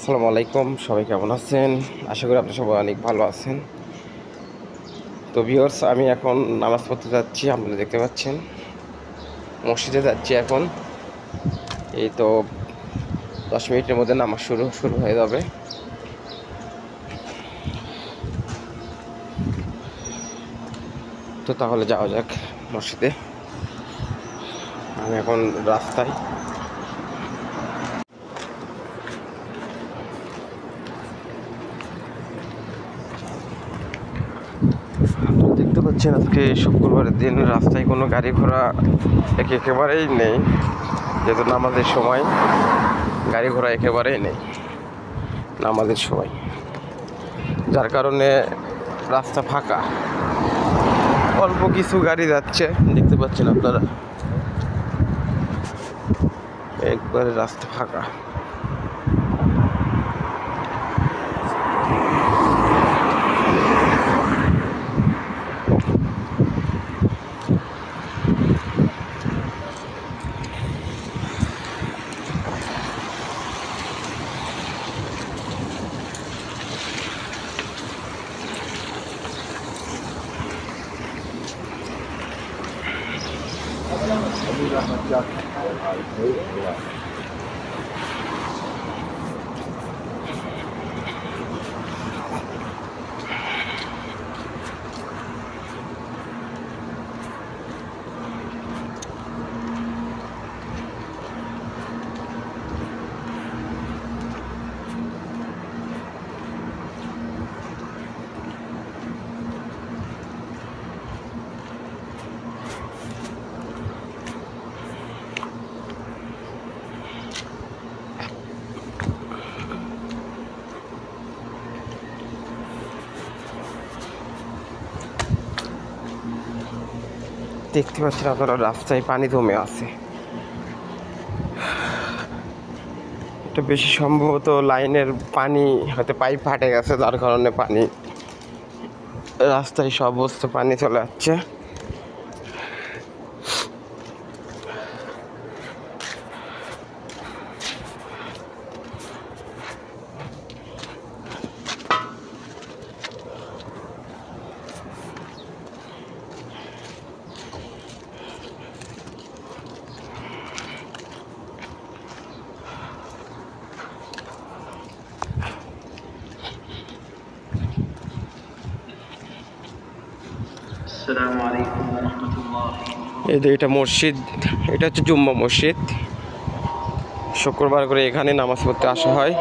আসসালামু আলাইকুম, সবাই কেমন আছেন? আশা করি আপনারা সবাই অনেক ভালো আছেন। তো ভিউয়ার্স, আমি এখন নামাজ পড়তে যাচ্ছি। আপনারা দেখতে পাচ্ছেন মসজিদে যাচ্ছি এখন। এই তো 10 মিনিটের মধ্যে নামাজ শুরু হয়ে যাবে। তো তাহলে যাওয়া যাক মসজিদে। আমি এখন রাস্তায়। দেখতে পাচ্ছেন আজকে শুক্রবারের দিন, রাস্তায় কোনো গাড়ি ঘোড়া একেবারেই নেই, যেহেতু নামাজের সময়। গাড়ি ঘোড়া একেবারেই নেই নামাজের সময়, যার কারণে রাস্তা ফাঁকা। অল্প কিছু গাড়ি যাচ্ছে, দেখতে পাচ্ছেন আপনারা, একবারে রাস্তা ফাঁকা। দেখতে পাচ্ছেন আপনারা, রাস্তায় পানি জমে আছে। এটা বেশি সম্ভবত লাইনের পানি, হয়তো পাইপ ফাটে গেছে, যার কারণে পানি রাস্তায় সব বস্তু পানি চলে যাচ্ছে। এই যে এটা মসজিদ, এটা হচ্ছে জুম্মা মসজিদ। শুক্রবার করে এখানে নামাজ পড়তে আসা হয়।